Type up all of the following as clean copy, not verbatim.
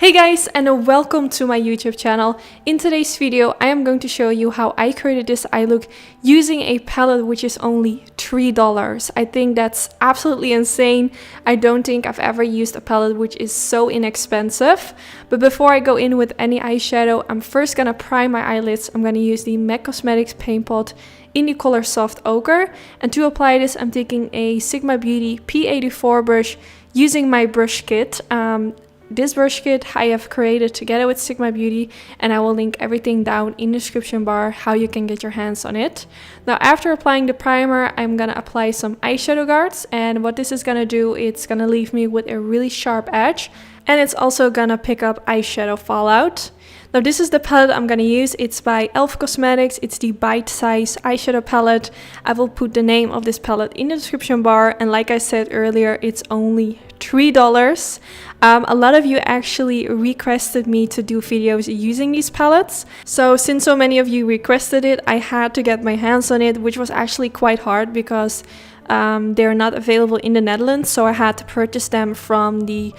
Hey guys, and welcome to my YouTube channel. In today's video, I am going to show you how I created this eye look using a palette which is only $3. I think that's absolutely insane. I don't think I've ever used a palette which is so inexpensive. But before I go in with any eyeshadow, I'm first gonna prime my eyelids. I'm gonna use the MAC Cosmetics Paint Pot in the color Soft Ochre. And to apply this, I'm taking a Sigma Beauty P84 brush using my brush kit. This brush kit I have created together with Sigma Beauty, and I will link everything down in the description bar how you can get your hands on it. Now after applying the primer, I'm gonna apply some eyeshadow guards, and what this is gonna do, it's gonna leave me with a really sharp edge, and it's also gonna pick up eyeshadow fallout. Now this is the palette I'm gonna use. It's by e.l.f. Cosmetics. It's the Bite Size eyeshadow palette. I will put the name of this palette in the description bar, and like I said earlier, it's only $3. A lot of you actually requested me to do videos using these palettes. So since so many of you requested it, I had to get my hands on it, which was actually quite hard because they're not available in the Netherlands, so I had to purchase them from the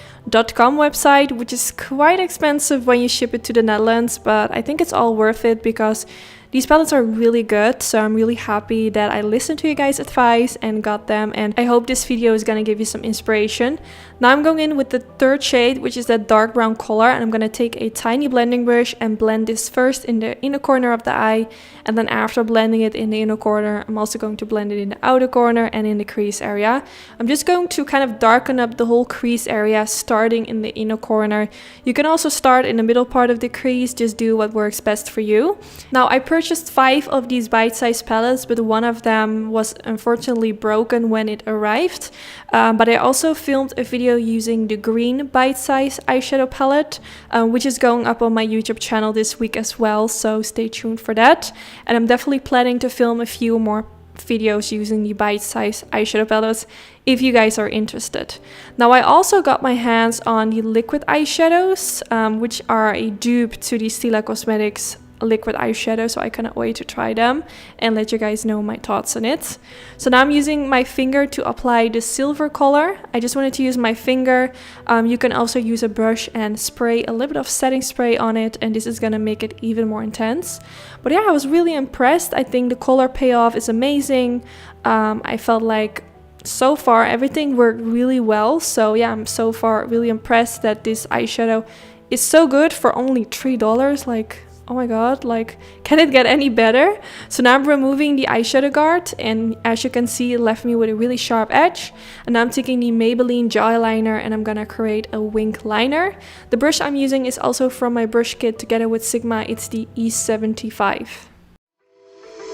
.com website, which is quite expensive when you ship it to the Netherlands, but I think it's all worth it because these palettes are really good. So I'm really happy that I listened to you guys' advice and got them, and I hope this video is gonna give you some inspiration. Now I'm going in with the third shade, which is that dark brown color, and I'm gonna take a tiny blending brush and blend this first in the inner corner of the eye, and then after blending it in the inner corner, I'm also going to blend it in the outer corner and in the crease area. I'm just going to kind of darken up the whole crease area, starting in the inner corner. You can also start in the middle part of the crease, just do what works best for you. Now I purchased 5 of these bite-sized palettes, but one of them was unfortunately broken when it arrived. But I also filmed a video using the green bite-size eyeshadow palette, which is going up on my YouTube channel this week as well, so stay tuned for that. And I'm definitely planning to film a few more videos using the bite-size eyeshadow palettes if you guys are interested. Now I also got my hands on the liquid eyeshadows, which are a dupe to the Stila Cosmetics liquid eyeshadow, so I cannot wait to try them and let you guys know my thoughts on it. So now I'm using my finger to apply the silver color. I just wanted to use my finger. You can also use a brush and spray a little bit of setting spray on it, and this is gonna make it even more intense. But yeah, I was really impressed. I think the color payoff is amazing. I felt like so far everything worked really well. So yeah, I'm so far really impressed that this eyeshadow is so good for only $3. Like, oh my god, like, can it get any better? So now I'm removing the eyeshadow guard, and as you can see, it left me with a really sharp edge. And now I'm taking the Maybelline Gel Eyeliner, and I'm gonna create a wing liner. The brush I'm using is also from my brush kit together with Sigma. It's the E75.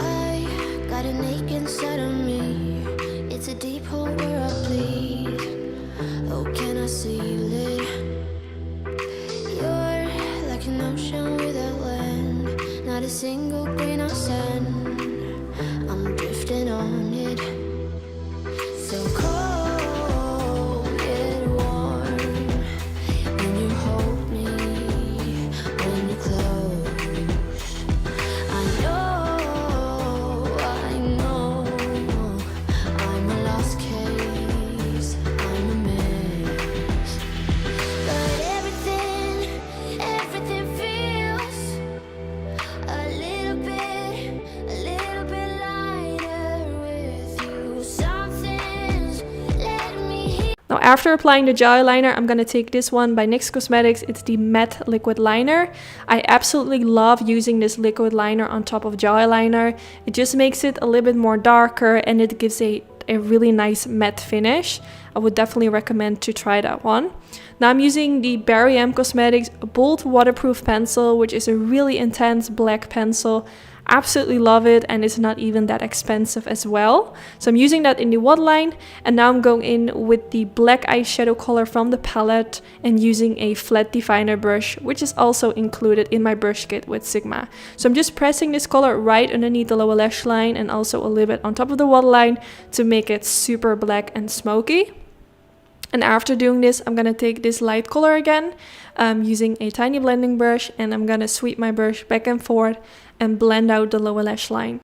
I got an ache inside of me. It's a deep hole where I bleed. Oh, can I seal it? You're like an ocean without land, not a single grain of sand. I'm drifting on it. So cold yet warm when you hold me, when you're close. I know I'm a lost case, I'm a mess. But everything feels a little bit lighter with you. Something's let me hear. Now after applying the gel eyeliner, I'm gonna take this one by NYX Cosmetics. It's the Matte Liquid Liner. I absolutely love using this liquid liner on top of gel eyeliner. It just makes it a little bit more darker, and it gives a really nice matte finish. I would definitely recommend to try that one. Now I'm using the Barry M Cosmetics Bold Waterproof Pencil, which is a really intense black pencil. Absolutely love it, and it's not even that expensive as well. So I'm using that in the waterline, and now I'm going in with the black eyeshadow color from the palette and using a flat definer brush, which is also included in my brush kit with Sigma. So I'm just pressing this color right underneath the lower lash line and also a little bit on top of the waterline to make it super black and smoky. And after doing this, I'm gonna take this light color again, using a tiny blending brush, and I'm gonna sweep my brush back and forth and blend out the lower lash line.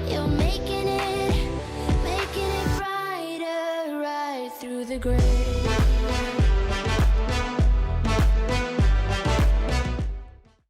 You're making it brighter right through the gray.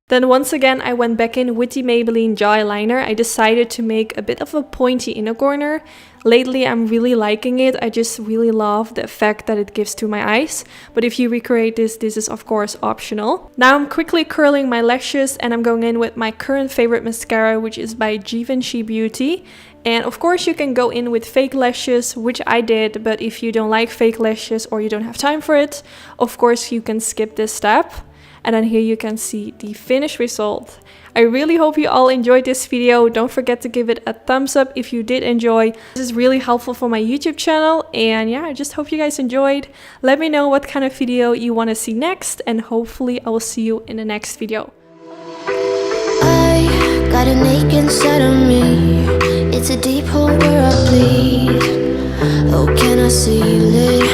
Then once again, I went back in with the Maybelline Jaw Eyeliner. I decided to make a bit of a pointy inner corner. Lately, I'm really liking it. I just really love the effect that it gives to my eyes. But if you recreate this, this is of course optional. Now I'm quickly curling my lashes and I'm going in with my current favorite mascara, which is by Givenchy Beauty. And of course you can go in with fake lashes, which I did, but if you don't like fake lashes or you don't have time for it, of course you can skip this step. And then here you can see the finished result. I really hope you all enjoyed this video. Don't forget to give it a thumbs up if you did enjoy. This is really helpful for my YouTube channel. And yeah, I just hope you guys enjoyed. Let me know what kind of video you want to see next. And hopefully I will see you in the next video. I got an ache inside of me. It's a deep hole where I bleed. Oh, can I seal it?